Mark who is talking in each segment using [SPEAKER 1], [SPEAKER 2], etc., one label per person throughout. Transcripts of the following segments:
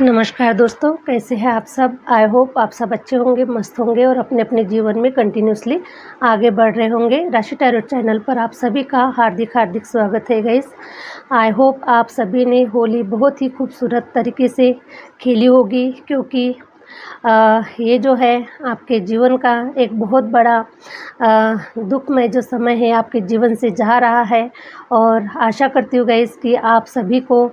[SPEAKER 1] नमस्कार दोस्तों, कैसे हैं आप सब। आई होप आप सब अच्छे होंगे, मस्त होंगे और अपने अपने जीवन में कंटिन्यूसली आगे बढ़ रहे होंगे। राशि टैरोट चैनल पर आप सभी का हार्दिक हार्दिक स्वागत है गाइस। आई होप आप सभी ने होली बहुत ही खूबसूरत तरीके से खेली होगी, क्योंकि ये जो है आपके जीवन का एक बहुत बड़ा दुखमय जो समय है आपके जीवन से जा रहा है। और आशा करती हूँ गाइस कि आप सभी को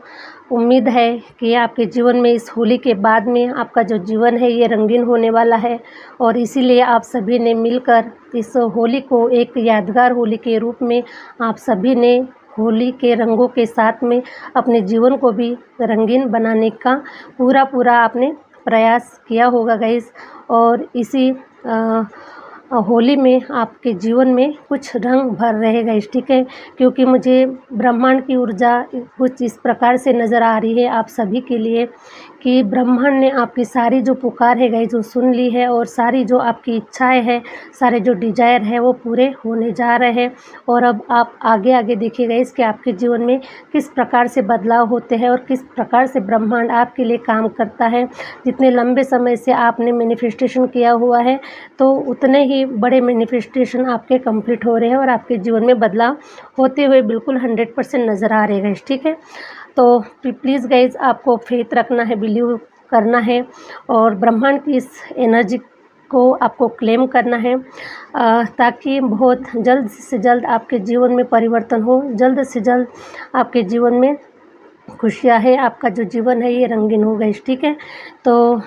[SPEAKER 1] उम्मीद है कि आपके जीवन में इस होली के बाद में आपका जो जीवन है ये रंगीन होने वाला है। और इसीलिए आप सभी ने मिलकर इस होली को एक यादगार होली के रूप में आप सभी ने होली के रंगों के साथ में अपने जीवन को भी रंगीन बनाने का पूरा आपने प्रयास किया होगा गाइस। और इसी होली में आपके जीवन में कुछ रंग भर रहे गाइस, ठीक है। क्योंकि मुझे ब्रह्मांड की ऊर्जा कुछ इस प्रकार से नज़र आ रही है आप सभी के लिए कि ब्रह्मांड ने आपकी सारी जो पुकार है गाइस वो सुन ली है, और सारी जो आपकी इच्छाएं हैं, सारे जो डिजायर है वो पूरे होने जा रहे हैं। और अब आप आगे आगे देखिए गाइस कि आपके जीवन में किस प्रकार से बदलाव होते हैं और किस प्रकार से ब्रह्मांड आपके लिए काम करता है। जितने लंबे समय से आपने मैनिफेस्टेशन किया हुआ है, तो उतने ही बड़े मैनिफेस्टेशन आपके कंप्लीट हो रहे हैं और आपके जीवन में बदलाव होते हुए बिल्कुल 100% नज़र आ रहे हैं गाइस, ठीक है। तो प्लीज़ गाइज आपको फेथ रखना है, बिलीव करना है और ब्रह्मांड की इस एनर्जी को आपको क्लेम करना है, ताकि बहुत जल्द से जल्द आपके जीवन में परिवर्तन हो, जल्द से जल्द आपके जीवन में खुशियाँ है, आपका जो जीवन है ये रंगीन हो गाइस, ठीक है। तो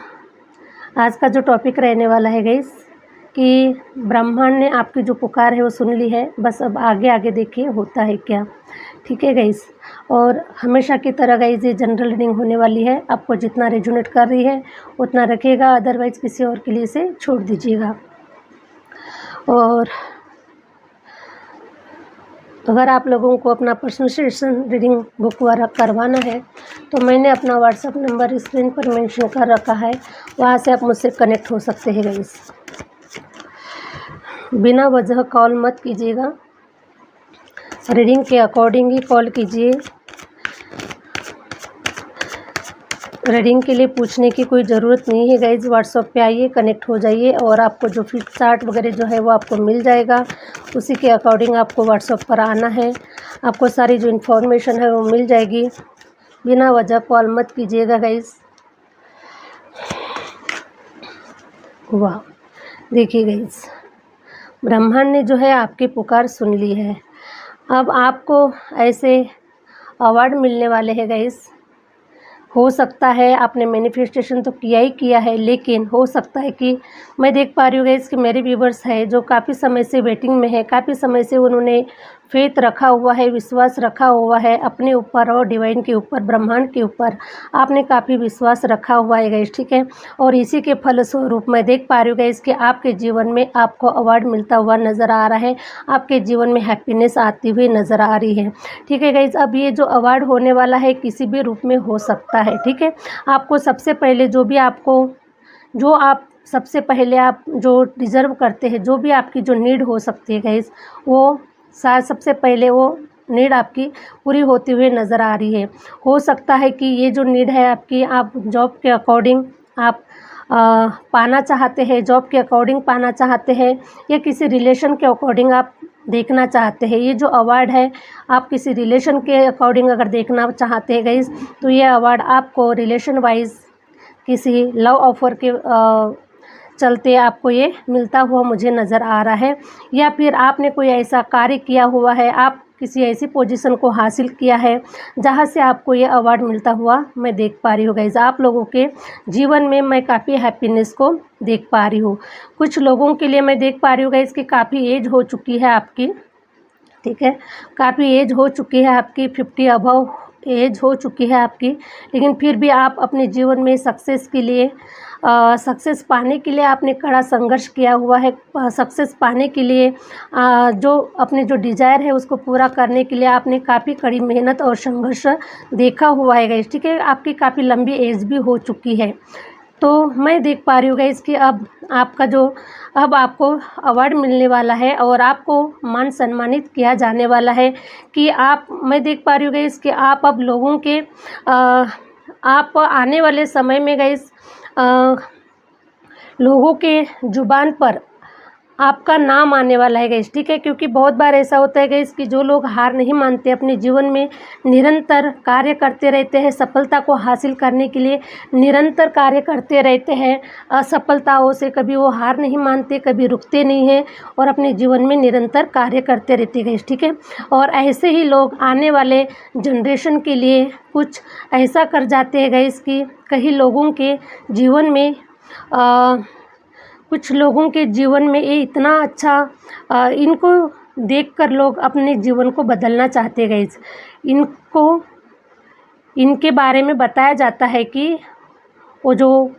[SPEAKER 1] आज का जो टॉपिक रहने वाला है गाइस कि ब्रह्मांड ने आपकी जो पुकार है वो सुन ली है, बस अब आगे आगे देखिए होता है क्या, ठीक है गाइस। और हमेशा की तरह गाइस ये जनरल रीडिंग होने वाली है, आपको जितना रेजोनेट कर रही है उतना रखिएगा, अदरवाइज किसी और के लिए इसे छोड़ दीजिएगा। और अगर आप लोगों को अपना पर्सनल सेशन रीडिंग बुक वाला करवाना है तो मैंने अपना व्हाट्सएप नंबर स्क्रीन पर मेंशन कर रखा है, वहाँ से आप मुझसे कनेक्ट हो सकते हैं गाइस। बिना वजह कॉल मत कीजिएगा, रीडिंग के अकॉर्डिंग ही कॉल कीजिए। रीडिंग के लिए पूछने की कोई ज़रूरत नहीं है गाइज, व्हाट्सएप पे आइए, कनेक्ट हो जाइए और आपको जो फिट चार्ट वगैरह जो है वो आपको मिल जाएगा। उसी के अकॉर्डिंग आपको व्हाट्सएप पर आना है, आपको सारी जो इन्फॉर्मेशन है वो मिल जाएगी। बिना वजह कॉल मत कीजिएगा गाइज। वाह, देखिए गाइज ब्रह्मांड ने जो है आपकी पुकार सुन ली है। अब आपको ऐसे अवार्ड मिलने वाले हैं गाइस। हो सकता है आपने मैनिफेस्टेशन तो किया ही किया है, लेकिन हो सकता है कि मैं देख पा रही हूँ गाइस कि मेरे व्यूवर्स है जो काफ़ी समय से वेटिंग में है, काफ़ी समय से उन्होंने फेथ रखा हुआ है, विश्वास रखा हुआ है अपने ऊपर और डिवाइन के ऊपर, ब्रह्मांड के ऊपर आपने काफ़ी विश्वास रखा हुआ है गाइस, ठीक है। और इसी के फलस्वरूप मैं देख पा रही हूँ गाइस कि आपके जीवन में आपको अवार्ड मिलता हुआ नज़र आ रहा है, आपके जीवन में हैप्पीनेस आती हुई नज़र आ रही है, ठीक है गाइस। अब ये जो अवार्ड होने वाला है किसी भी रूप में हो सकता है, ठीक है। आपको सबसे पहले जो आप सबसे पहले आप जो डिज़र्व करते हैं, जो भी आपकी जो नीड हो सकती है गाइस, वो सबसे पहले वो नीड आपकी पूरी होती हुई नज़र आ रही है। हो सकता है कि ये जो नीड है आपकी, आप जॉब के अकॉर्डिंग आप पाना चाहते हैं, जॉब के अकॉर्डिंग पाना चाहते हैं, या किसी रिलेशन के अकॉर्डिंग आप देखना चाहते हैं। ये जो अवार्ड है आप किसी रिलेशन के अकॉर्डिंग अगर देखना चाहते हैं गाइस, तो ये अवार्ड आपको रिलेशन वाइज किसी लव ऑफर के चलते आपको ये मिलता हुआ मुझे नज़र आ रहा है। या फिर आपने कोई ऐसा कार्य किया हुआ है, आप किसी ऐसी पोजीशन को हासिल किया है जहाँ से आपको ये अवार्ड मिलता हुआ मैं देख पा रही हूँ गाइस। आप लोगों के जीवन में मैं काफ़ी हैप्पीनेस को देख पा रही हूँ। कुछ लोगों के लिए मैं देख पा रही हूँ गाइस कि काफ़ी एज हो चुकी है आपकी, ठीक है, काफ़ी एज हो चुकी है आपकी, 50 अबव एज हो चुकी है आपकी, लेकिन फिर भी आप अपने जीवन में सक्सेस के लिए सक्सेस पाने के लिए आपने कड़ा संघर्ष किया हुआ है। सक्सेस पाने के लिए जो अपने जो डिज़ायर है उसको पूरा करने के लिए आपने काफ़ी कड़ी मेहनत और संघर्ष देखा हुआ है गाइस, ठीक है। आपकी काफ़ी लंबी एज भी हो चुकी है। तो मैं देख पा रही हूँ गाइस कि अब आपको अवार्ड मिलने वाला है और आपको मान सम्मानित किया जाने वाला है कि मैं देख पा रही हूँ गाइस कि आप अब लोगों के आप आने वाले समय में गाइस लोगों के ज़ुबान पर आपका नाम आने वाला है गाइस, ठीक है। क्योंकि बहुत बार ऐसा होता है गाइस कि जो लोग हार नहीं मानते, अपने जीवन में निरंतर कार्य करते रहते हैं, सफलता को हासिल करने के लिए निरंतर कार्य करते रहते हैं, असफलताओं से कभी वो हार नहीं मानते, कभी रुकते नहीं हैं और अपने जीवन में निरंतर कार्य करते रहते हैं गाइस, ठीक है। और ऐसे ही लोग आने वाले जनरेशन के लिए कुछ ऐसा कर जाते हैं गाइस कि कई लोगों के जीवन में कुछ लोगों के जीवन में ये इतना अच्छा इनको देखकर लोग अपने जीवन को बदलना चाहते हैं गाइस। इनको इनके बारे में बताया जाता है कि वो जो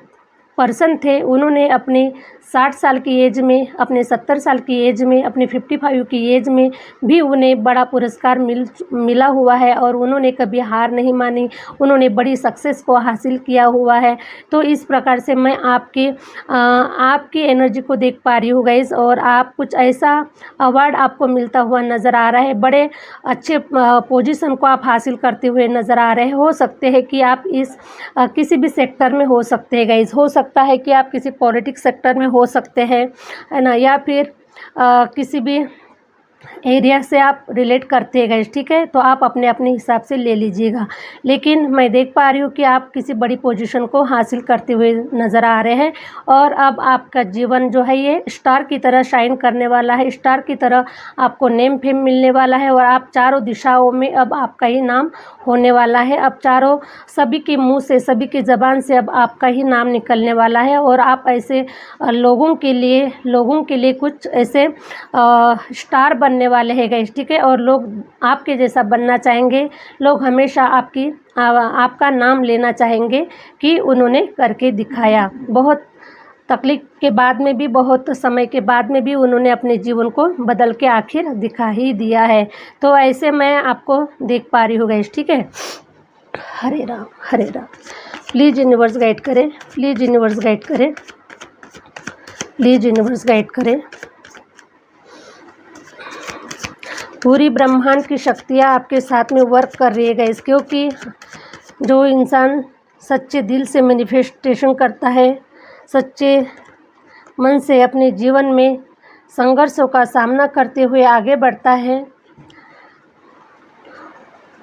[SPEAKER 1] पर्सन थे उन्होंने अपने 60 साल की एज में, अपने 70 साल की एज में, अपने 55 की एज में भी उन्हें बड़ा पुरस्कार मिला हुआ है और उन्होंने कभी हार नहीं मानी, उन्होंने बड़ी सक्सेस को हासिल किया हुआ है। तो इस प्रकार से मैं आपकी एनर्जी को देख पा रही हूँ गाइस, और आप कुछ ऐसा अवार्ड आपको मिलता हुआ नज़र आ रहा है, बड़े अच्छे पोजीशन को आप हासिल करते हुए नज़र आ रहे हैं। हो सकते हैं कि आप इस किसी भी सेक्टर में हो सकते हैं गाइस, हो सकता है कि आप किसी पॉलिटिक्स सेक्टर में हो सकते हैं, है ना, या फिर किसी भी एरिया से आप रिलेट करते हैं गाइस, ठीक है। तो आप अपने अपने हिसाब से ले लीजिएगा, लेकिन मैं देख पा रही हूँ कि आप किसी बड़ी पोजीशन को हासिल करते हुए नज़र आ रहे हैं और अब आपका जीवन जो है ये स्टार की तरह शाइन करने वाला है, स्टार की तरह आपको नेम फेम मिलने वाला है और आप चारों दिशाओं में अब आपका ही नाम होने वाला है। अब चारों सभी के मुंह से, सभी की ज़बान से अब आपका ही नाम निकलने वाला है और आप ऐसे लोगों के लिए कुछ ऐसे स्टार बनने वाले हैं गाइस, ठीक है। और लोग आपके जैसा बनना चाहेंगे, लोग हमेशा आपका नाम लेना चाहेंगे कि उन्होंने करके दिखाया। बहुत तकलीफ के बाद में भी, बहुत समय के बाद में भी उन्होंने अपने जीवन को बदल के आखिर दिखा ही दिया है। तो ऐसे मैं आपको देख पा रही हूँ गाइस, ठीक है। हरे राम हरे राम। प्लीज़ यूनिवर्स गाइड करें, प्लीज़ यूनिवर्स गाइड करें, प्लीज़ यूनिवर्स गाइड करें। पूरी ब्रह्मांड की शक्तियाँ आपके साथ में वर्क कर रही है गाइस, क्योंकि जो इंसान सच्चे दिल से मैनिफेस्टेशन करता है, सच्चे मन से अपने जीवन में संघर्षों का सामना करते हुए आगे बढ़ता है,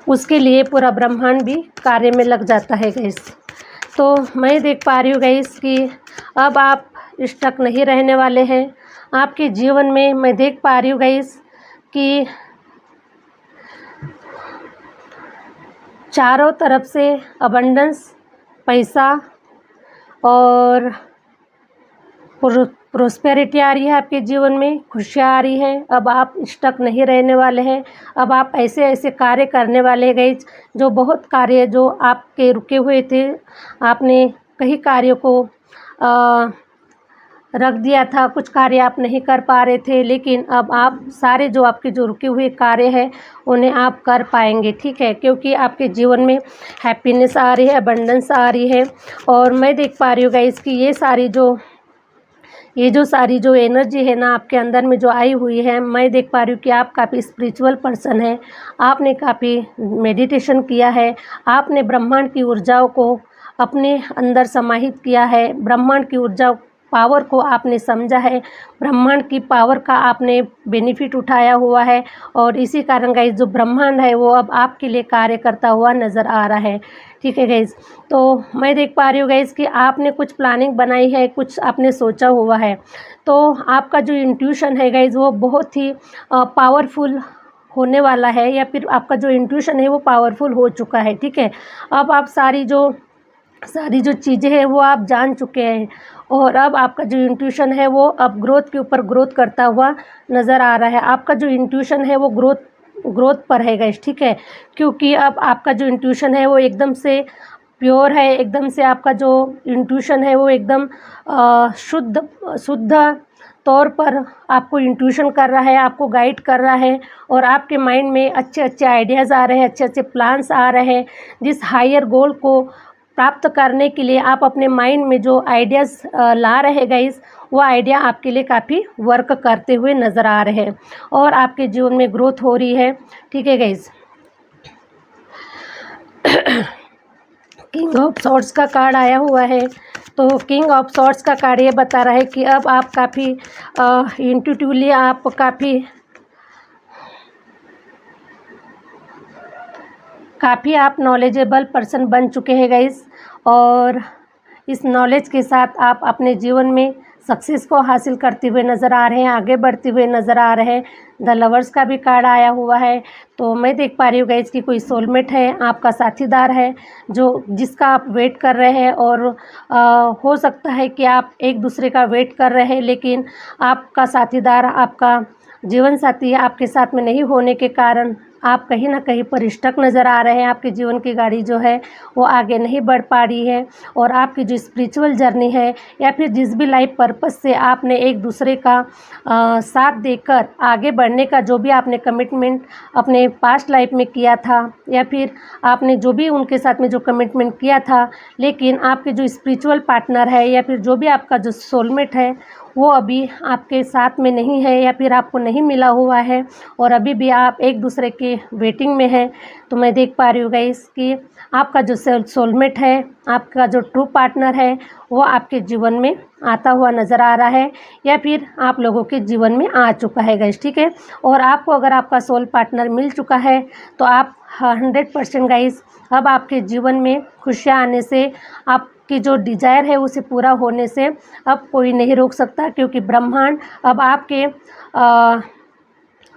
[SPEAKER 1] उसके लिए पूरा ब्रह्मांड भी कार्य में लग जाता है गाइस। तो मैं देख पा रही हूँ गाइस कि अब आप स्टक नहीं रहने वाले हैं आपके जीवन में। मैं देख पा रही हूँ गाइस कि चारों तरफ से अबंडेंस, पैसा और प्रोस्पेरिटी आ रही है आपके जीवन में, खुशियाँ आ रही हैं। अब आप स्टक नहीं रहने वाले हैं, अब आप ऐसे ऐसे कार्य करने वाले हैं गाइस, जो बहुत कार्य जो आपके रुके हुए थे, आपने कई कार्यों को रख दिया था, कुछ कार्य आप नहीं कर पा रहे थे, लेकिन अब आप सारे जो आपके जो रुके हुए कार्य हैं उन्हें आप कर पाएंगे, ठीक है। क्योंकि आपके जीवन में हैप्पीनेस आ रही है, अबंडेंस आ रही है। और मैं देख पा रही हूँ गाइस कि ये सारी जो एनर्जी है ना आपके अंदर में जो आई हुई है, मैं देख पा रही हूँ कि आप काफ़ी स्पिरिचुअल पर्सन है, आपने काफ़ी मेडिटेशन किया है, आपने ब्रह्मांड की ऊर्जाओं को अपने अंदर समाहित किया है, ब्रह्मांड की ऊर्जा पावर को आपने समझा है, ब्रह्मांड की पावर का आपने बेनिफिट उठाया हुआ है और इसी कारण गाइस जो ब्रह्मांड है वो अब आपके लिए कार्य करता हुआ नज़र आ रहा है, ठीक है गाइस। तो मैं देख पा रही हूँ गाइस कि आपने कुछ प्लानिंग बनाई है, कुछ आपने सोचा हुआ है। तो आपका जो इंट्यूशन है गाइस वो बहुत ही पावरफुल होने वाला है, या फिर आपका जो इंट्यूशन है वो पावरफुल हो चुका है, ठीक है। अब आप सारी जो चीज़ें हैं वो आप जान चुके हैं और अब आपका जो इंट्यूशन है वो अब ग्रोथ के ऊपर ग्रोथ करता हुआ नज़र आ रहा है। आपका जो इंट्यूशन है वो ग्रोथ पर है गाइस, ठीक है। क्योंकि अब आपका जो इंट्यूशन है वो एकदम से प्योर है, एकदम से आपका जो इंट्यूशन है वो एकदम शुद्ध तौर पर आपको इंट्यूशन कर रहा है, आपको गाइड कर रहा है और आपके माइंड में अच्छे अच्छे आइडियाज़ आ रहे हैं, अच्छे अच्छे प्लान्स आ रहे हैं। जिस हायर गोल को प्राप्त करने के लिए आप अपने माइंड में जो आइडियाज़ ला रहे गाइस, वो आइडिया आपके लिए काफ़ी वर्क करते हुए नज़र आ रहे हैं और आपके जीवन में ग्रोथ हो रही है, ठीक है गाइस। किंग ऑफ सॉर्ड्स का कार्ड आया हुआ है। तो किंग ऑफ सॉर्ड्स का कार्ड ये बता रहा है कि अब आप काफ़ी इंट्यूटिवली आप काफ़ी आप नॉलेजेबल पर्सन बन चुके हैं गाइस, और इस नॉलेज के साथ आप अपने जीवन में सक्सेस को हासिल करते हुए नज़र आ रहे हैं, आगे बढ़ते हुए नज़र आ रहे हैं। द लवर्स का भी कार्ड आया हुआ है। तो मैं देख पा रही हूँ गाइस कि कोई सोलमेट है, आपका साथीदार है जो जिसका आप वेट कर रहे हैं, और हो सकता है कि आप एक दूसरे का वेट कर रहे हैं, लेकिन आपका साथीदार, आपका जीवन साथी आपके साथ में नहीं होने के कारण आप कहीं ना कहीं पर स्टक नज़र आ रहे हैं। आपके जीवन की गाड़ी जो है वो आगे नहीं बढ़ पा रही है, और आपकी जो स्पिरिचुअल जर्नी है या फिर जिस भी लाइफ पर्पस से आपने एक दूसरे का साथ देकर आगे बढ़ने का जो भी आपने कमिटमेंट अपने पास्ट लाइफ में किया था, या फिर आपने जो भी उनके साथ में जो कमिटमेंट किया था, लेकिन आपके जो स्पिरिचुअल पार्टनर है या फिर जो भी आपका जो सोलमेट है वो अभी आपके साथ में नहीं है या फिर आपको नहीं मिला हुआ है, और अभी भी आप एक दूसरे के वेटिंग में हैं। तो मैं देख पा रही हूँ गाइस कि आपका जो सोलमेट है, आपका जो ट्रू पार्टनर है, वो आपके जीवन में आता हुआ नज़र आ रहा है, या फिर आप लोगों के जीवन में आ चुका है गाइस, ठीक है। और आपको अगर आपका सोल पार्टनर मिल चुका है तो आप 100% गाइस अब आपके जीवन में खुशियाँ आने से, आपकी जो डिज़ायर है उसे पूरा होने से अब कोई नहीं रोक सकता, क्योंकि ब्रह्मांड अब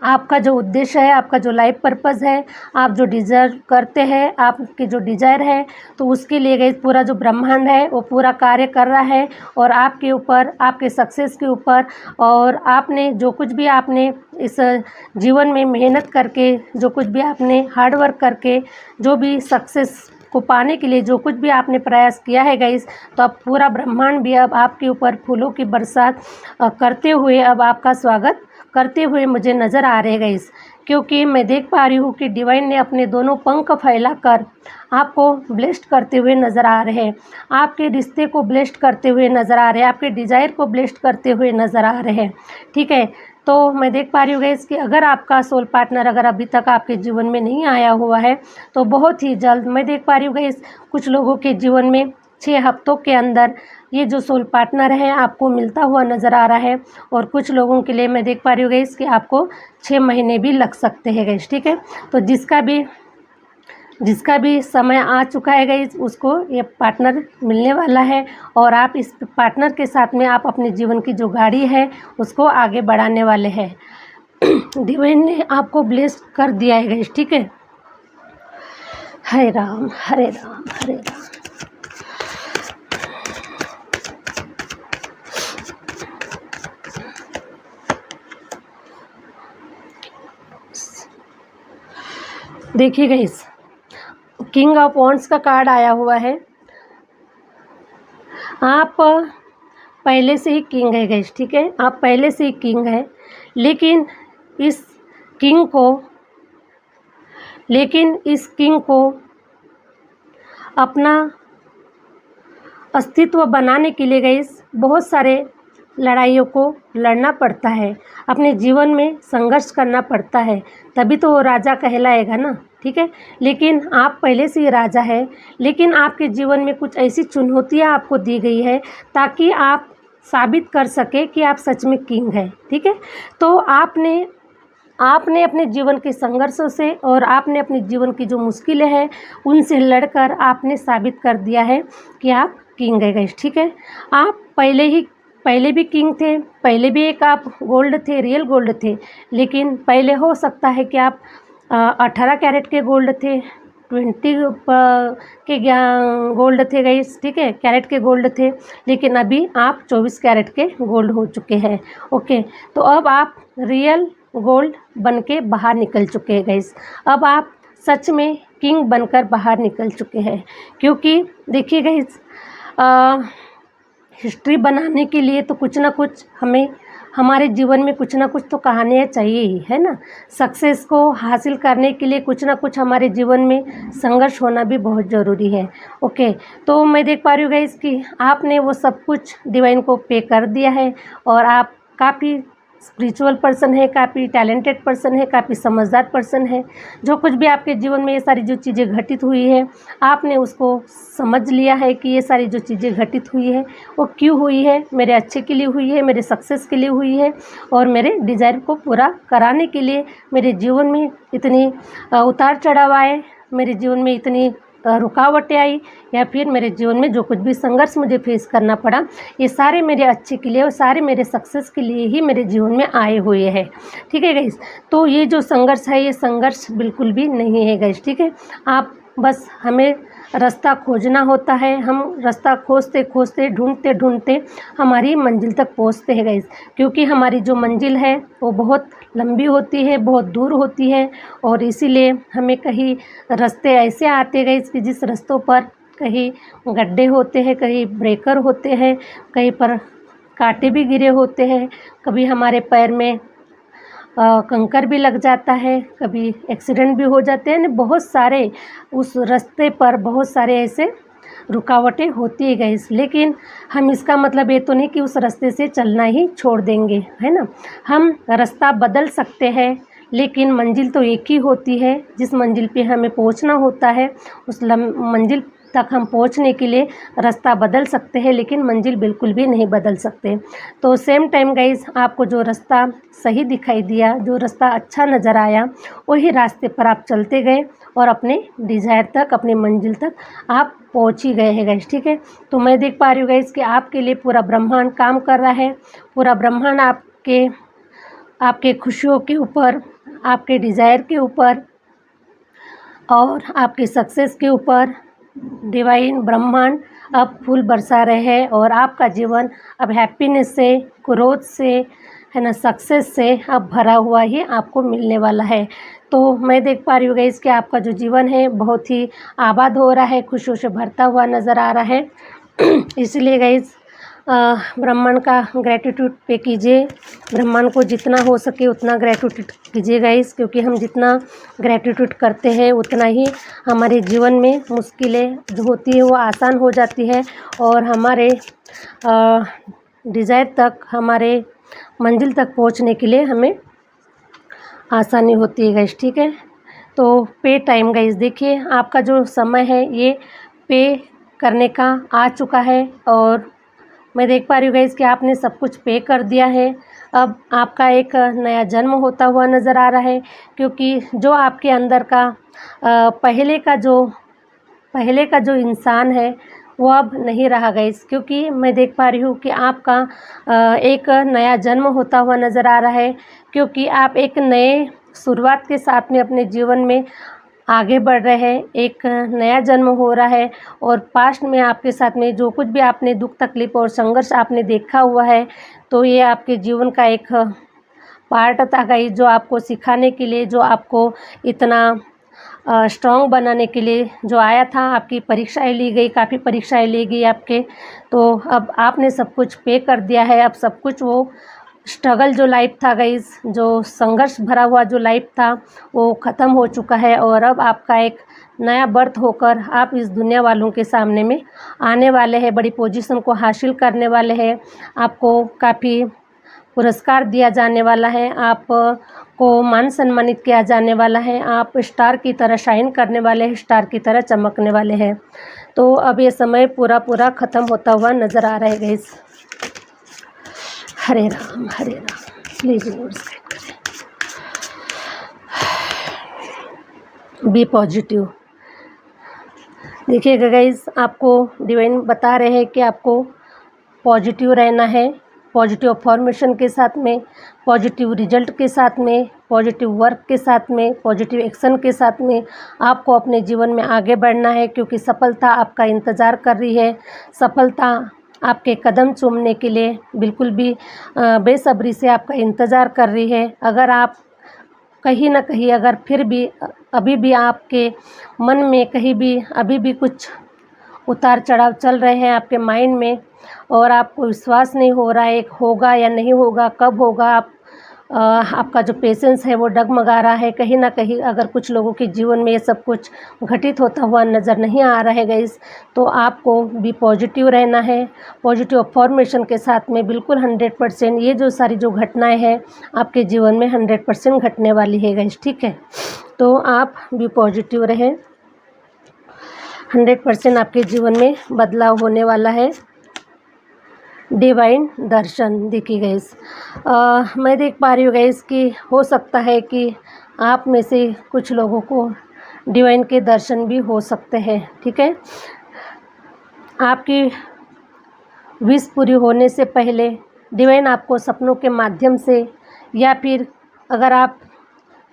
[SPEAKER 1] आपका जो उद्देश्य है, आपका जो लाइफ पर्पस है, आप जो डिज़र्व करते हैं, आपकी जो डिज़ायर है, तो उसके लिए गाइस पूरा जो ब्रह्मांड है वो पूरा कार्य कर रहा है, और आपके ऊपर, आपके सक्सेस के ऊपर, और आपने जो कुछ भी आपने इस जीवन में मेहनत करके, जो कुछ भी आपने हार्ड वर्क करके, जो भी सक्सेस को पाने के लिए जो कुछ भी आपने प्रयास किया है गाइस, तो अब पूरा ब्रह्मांड भी अब आपके ऊपर फूलों की बरसात करते हुए अब आपका स्वागत करते हुए मुझे नज़र आ रहे गाइस, क्योंकि मैं देख पा रही हूँ कि डिवाइन ने अपने दोनों पंख फैलाकर आपको ब्लेस्ड करते हुए नज़र आ रहे हैं, आपके रिश्ते को ब्लेस्ड करते हुए नज़र आ रहे हैं, आपके डिज़ायर को ब्लेस्ड करते हुए नज़र आ रहे हैं, ठीक है। तो मैं देख पा रही हूँ गाइस कि अगर आपका सोल पार्टनर अगर अभी तक आपके जीवन में नहीं आया हुआ है तो बहुत ही जल्द, मैं देख पा रही हूँ गाइस कुछ लोगों के जीवन में 6 हफ्तों के अंदर ये जो सोल पार्टनर है आपको मिलता हुआ नज़र आ रहा है, और कुछ लोगों के लिए मैं देख पा रही हूँ गाइस कि आपको 6 महीने भी लग सकते हैं गाइस, ठीक है। तो जिसका भी समय आ चुका है गाइस उसको ये पार्टनर मिलने वाला है, और आप इस पार्टनर के साथ में आप अपने जीवन की जो गाड़ी है उसको आगे बढ़ाने वाले हैं। डिवाइन ने आपको ब्लेस कर दिया है गाइस, ठीक है। हरे राम हरे राम हरे राम। देखिए गाइस, किंग ऑफ वॉन्ड्स का कार्ड आया हुआ है। आप पहले से ही किंग है गाइस, ठीक है, आप पहले से ही किंग है, लेकिन इस किंग को अपना अस्तित्व बनाने के लिए गाइस बहुत सारे लड़ाइयों को लड़ना पड़ता है, अपने जीवन में संघर्ष करना पड़ता है, तभी तो वो राजा कहलाएगा ना, ठीक है। लेकिन आप पहले से ही राजा है, लेकिन आपके जीवन में कुछ ऐसी चुनौतियाँ आपको दी गई है ताकि आप साबित कर सके कि आप सच में किंग है, ठीक है। तो आपने अपने जीवन के संघर्षों से और आपने अपने जीवन की जो मुश्किलें हैं उनसे लड़कर आपने साबित कर दिया है कि आप किंग है गाइस, ठीक है। आप पहले भी किंग थे, पहले भी एक आप गोल्ड थे, रियल गोल्ड थे, लेकिन पहले हो सकता है कि आप 18 कैरेट के गोल्ड थे, 20 के गोल्ड थे गाइस, ठीक है, कैरेट के गोल्ड थे, लेकिन अभी आप 24 कैरेट के गोल्ड हो चुके हैं, ओके। तो अब आप रियल गोल्ड बन के बाहर निकल चुके हैं गाइस, अब आप सच में किंग बनकर बाहर निकल चुके हैं, क्योंकि देखिए गाइस हिस्ट्री बनाने के लिए तो कुछ ना कुछ हमें हमारे जीवन में कुछ ना कुछ तो कहानियाँ चाहिए ही, है ना। सक्सेस को हासिल करने के लिए कुछ ना कुछ हमारे जीवन में संघर्ष होना भी बहुत ज़रूरी है, ओके। तो मैं देख पा रही हूँ गाइस कि आपने वो सब कुछ डिवाइन को पे कर दिया है, और आप काफ़ी स्पिरिचुअल पर्सन है, काफ़ी टैलेंटेड पर्सन है, काफ़ी समझदार पर्सन है। जो कुछ भी आपके जीवन में ये सारी जो चीज़ें घटित हुई है, आपने उसको समझ लिया है कि ये सारी जो चीज़ें घटित हुई है वो क्यों हुई है, मेरे अच्छे के लिए हुई है, मेरे सक्सेस के लिए हुई है और मेरे डिज़ायर को पूरा कराने के लिए। मेरे जीवन में इतनी उतार चढ़ाव आए, मेरे जीवन में इतनी रुकावटें आई, या फिर मेरे जीवन में जो कुछ भी संघर्ष मुझे फेस करना पड़ा, ये सारे मेरे अच्छे के लिए और सारे मेरे सक्सेस के लिए ही मेरे जीवन में आए हुए हैं। ठीक है गाइस, तो ये जो संघर्ष है, ये संघर्ष बिल्कुल भी नहीं है गाइस। ठीक है, आप बस हमें रास्ता खोजना होता है। हम रास्ता खोजते खोजते, ढूंढते ढूंढते हमारी मंजिल तक पहुंचते हैं गाइस, क्योंकि हमारी जो मंजिल है वो बहुत लंबी होती है, बहुत दूर होती है। और इसीलिए हमें कहीं रास्ते ऐसे आते गाइस कि जिस रास्तों पर कहीं गड्ढे होते हैं, कहीं ब्रेकर होते हैं, कहीं पर कांटे भी गिरे होते हैं, कभी हमारे पैर में कंकर भी लग जाता है, कभी एक्सीडेंट भी हो जाते हैं। बहुत सारे उस रास्ते पर बहुत सारे ऐसे रुकावटें होती है गाइस, लेकिन हम इसका मतलब ये तो नहीं कि उस रास्ते से चलना ही छोड़ देंगे, है ना। हम रास्ता बदल सकते हैं, लेकिन मंजिल तो एक ही होती है। जिस मंजिल पे हमें पहुंचना होता है, उस मंजिल तक हम पहुंचने के लिए रास्ता बदल सकते हैं, लेकिन मंजिल बिल्कुल भी नहीं बदल सकते। तो सेम टाइम गाइस, आपको जो रास्ता सही दिखाई दिया, जो रास्ता अच्छा नज़र आया, वही रास्ते पर आप चलते गए और अपने डिज़ायर तक, अपनी मंजिल तक आप पहुंच ही गए हैं गाइस। ठीक है, तो मैं देख पा रही हूँ गाइस कि आपके लिए पूरा ब्रह्मांड काम कर रहा है। पूरा ब्रह्मांड आपके खुशियों के ऊपर, आपके डिज़ायर के ऊपर और आपके सक्सेस के ऊपर डिवाइन ब्रह्मांड अब फूल बरसा रहे हैं और आपका जीवन अब हैप्पीनेस से, ग्रोथ से, है ना, सक्सेस से अब भरा हुआ ही आपको मिलने वाला है। तो मैं देख पा रही हूँ गाइस कि आपका जो जीवन है बहुत ही आबाद हो रहा है, खुशियों से भरता हुआ नज़र आ रहा है। इसलिए गाइस, ब्रह्मांड का ग्रैटिट्यूड पे कीजिए। ब्रह्मांड को जितना हो सके उतना ग्रैटिट्यूड कीजिए गाइस, क्योंकि हम जितना ग्रैटिट्यूड करते हैं उतना ही हमारे जीवन में मुश्किलें जो होती है वो आसान हो जाती है और हमारे डिज़ायर तक, हमारे मंजिल तक पहुंचने के लिए हमें आसानी होती है गाइस। ठीक है, तो पे टाइम गाइस, देखिए आपका जो समय है ये पे करने का आ चुका है और मैं देख पा रही हूँ गाइस कि आपने सब कुछ पे कर दिया है। अब आपका एक नया जन्म होता हुआ नज़र आ रहा है, क्योंकि जो आपके अंदर का पहले का जो इंसान है वो अब नहीं रहा गाइस, क्योंकि मैं देख पा रही हूँ कि आपका एक नया जन्म होता हुआ नज़र आ रहा है, क्योंकि आप एक नए शुरुआत के साथ में अपने जीवन में आगे बढ़ रहे हैं। एक नया जन्म हो रहा है और पास्ट में आपके साथ में जो कुछ भी आपने दुख तकलीफ और संघर्ष आपने देखा हुआ है, तो ये आपके जीवन का एक पार्ट था गाइस, जो आपको सिखाने के लिए, जो आपको इतना स्ट्रॉन्ग बनाने के लिए जो आया था। आपकी परीक्षाएं ली गई, काफ़ी परीक्षाएं ली गई आपके, तो अब आपने सब कुछ पे कर दिया है। अब सब कुछ वो स्ट्रगल जो लाइफ था गाइस, जो संघर्ष भरा हुआ जो लाइफ था, वो ख़त्म हो चुका है और अब आपका एक नया बर्थ होकर आप इस दुनिया वालों के सामने में आने वाले हैं, बड़ी पोजीशन को हासिल करने वाले हैं। आपको काफ़ी पुरस्कार दिया जाने वाला है, आपको मान सम्मानित किया जाने वाला है, आप स्टार की तरह शाइन करने वाले हैं, स्टार की तरह चमकने वाले हैं। तो अब ये समय पूरा ख़त्म होता हुआ नज़र आ रहा है guys. Hare Ram please subscribe करें। Be positive. देखिएगा गाइस, आपको डिवाइन बता रहे हैं कि आपको पॉजिटिव रहना है, पॉजिटिव फॉर्मेशन के साथ में, पॉजिटिव रिजल्ट के साथ में, पॉजिटिव वर्क के साथ में, पॉजिटिव एक्शन के साथ में आपको अपने जीवन में आगे बढ़ना है, क्योंकि सफलता आपका इंतज़ार कर रही है। सफलता आपके कदम चूमने के लिए बिल्कुल भी बेसब्री से आपका इंतज़ार कर रही है। अगर आप कहीं ना कहीं, अगर फिर भी अभी भी आपके मन में कहीं भी अभी भी कुछ उतार चढ़ाव चल रहे हैं आपके माइंड में और आपको विश्वास नहीं हो रहा है, एक होगा या नहीं होगा, कब होगा, आप आपका जो पेशेंस है वो डगमगा रहा है। कहीं ना कहीं अगर कुछ लोगों के जीवन में ये सब कुछ घटित होता हुआ नज़र नहीं आ रहा है गाइस, तो आपको भी पॉजिटिव रहना है। पॉजिटिव अफॉर्मेशन के साथ में बिल्कुल 100% ये जो सारी जो घटनाएं हैं आपके जीवन में 100% घटने वाली है गाइस, ठीक है। तो आप भी पॉजिटिव रहें, 100% आपके जीवन में बदलाव होने वाला है। डिवाइन दर्शन देखिए गाइस, मैं देख पा रही हूँ गाइस कि हो सकता है कि आप में से कुछ लोगों को डिवाइन के दर्शन भी हो सकते हैं, ठीक है। आपकी विश पूरी होने से पहले डिवाइन आपको सपनों के माध्यम से, या फिर अगर आप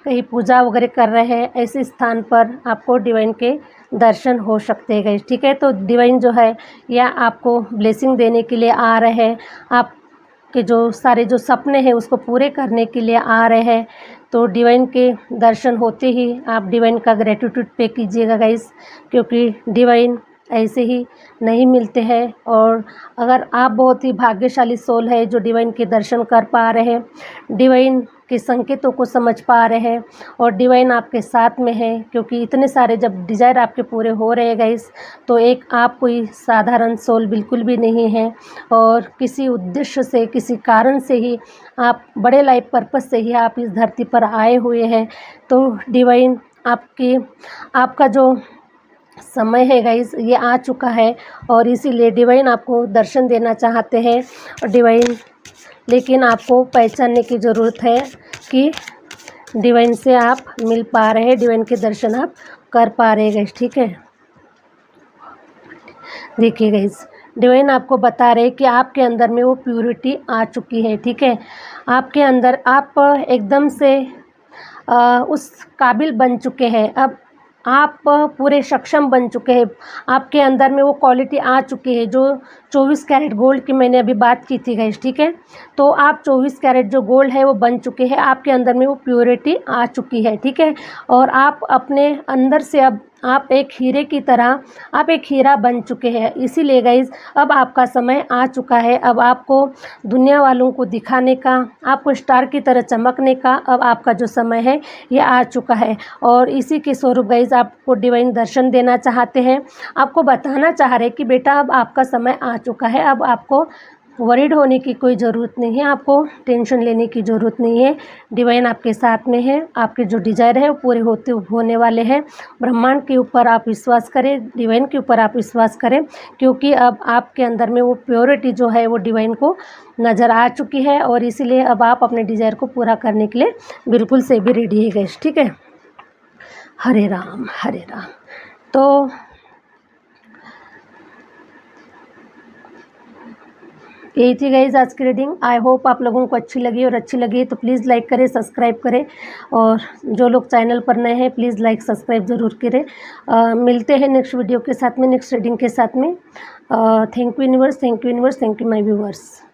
[SPEAKER 1] कहीं पूजा वगैरह कर रहे हैं ऐसे स्थान पर आपको डिवाइन के दर्शन हो सकते हैं गाइस, ठीक है। तो डिवाइन जो है या आपको ब्लेसिंग देने के लिए आ रहे हैं, आपके जो सारे जो सपने हैं उसको पूरे करने के लिए आ रहे हैं। तो डिवाइन के दर्शन होते ही आप डिवाइन का ग्रेटिट्यूड पे कीजिएगा गाइस, क्योंकि डिवाइन ऐसे ही नहीं मिलते हैं। और अगर आप बहुत ही भाग्यशाली सोल है जो डिवाइन के दर्शन कर पा रहे हैं, डिवाइन के संकेतों को समझ पा रहे हैं और डिवाइन आपके साथ में है, क्योंकि इतने सारे जब डिज़ायर आपके पूरे हो रहे हैं गाइस, तो एक आप कोई साधारण सोल बिल्कुल भी नहीं है और किसी उद्देश्य से, किसी कारण से ही आप बड़े लाइफ पर्पस से ही आप इस धरती पर आए हुए हैं। तो डिवाइन आपका जो समय है गाइस ये आ चुका है और इसीलिए डिवाइन आपको दर्शन देना चाहते हैं। और डिवाइन, लेकिन आपको पहचानने की ज़रूरत है कि डिवाइन से आप मिल पा रहे हैं, डिवाइन के दर्शन आप कर पा रहे हैं गाइस, ठीक है। देखिए गाइस, डिवाइन आपको बता रहे हैं कि आपके अंदर में वो प्यूरिटी आ चुकी है, ठीक है। आपके अंदर आप एकदम से उस काबिल बन चुके हैं, अब आप पूरे सक्षम बन चुके हैं। आपके अंदर में वो क्वालिटी आ चुकी है जो 24 कैरेट गोल्ड की मैंने अभी बात की थी गाइस, ठीक है। तो आप 24 कैरेट जो गोल्ड है वो बन चुके हैं, आपके अंदर में वो प्योरिटी आ चुकी है, ठीक है। और आप अपने अंदर से अब आप एक हीरे की तरह, आप एक हीरा बन चुके हैं। इसीलिए गाइस अब आपका समय आ चुका है, अब आपको दुनिया वालों को दिखाने का, आपको स्टार की तरह चमकने का अब आपका जो समय है ये आ चुका है। और इसी के स्वरूप गाइस आपको डिवाइन दर्शन देना चाहते हैं, आपको बताना चाह रहे हैं कि बेटा अब आपका समय आ चुका है, अब आपको वरीड होने की कोई ज़रूरत नहीं है, आपको टेंशन लेने की ज़रूरत नहीं है। डिवाइन आपके साथ में है, आपके जो डिज़ायर है वो पूरे होने वाले हैं। ब्रह्मांड के ऊपर आप विश्वास करें, डिवाइन के ऊपर आप विश्वास करें, क्योंकि अब आपके अंदर में वो प्योरिटी जो है वो डिवाइन को नज़र आ चुकी है और इसीलिए अब आप अपने डिज़ायर को पूरा करने के लिए बिल्कुल से भी रेडी है गाइस, ठीक है। हरे राम हरे राम। तो यही थी गाइज आज की रीडिंग। आई होप आप लोगों को अच्छी लगी, और अच्छी लगी तो प्लीज़ लाइक करें, सब्सक्राइब करें, और जो लोग चैनल पर नए हैं प्लीज़ लाइक सब्सक्राइब ज़रूर करें। मिलते हैं नेक्स्ट वीडियो के साथ में, नेक्स्ट रीडिंग के साथ में। Thank you universe, thank you universe, thank you my viewers.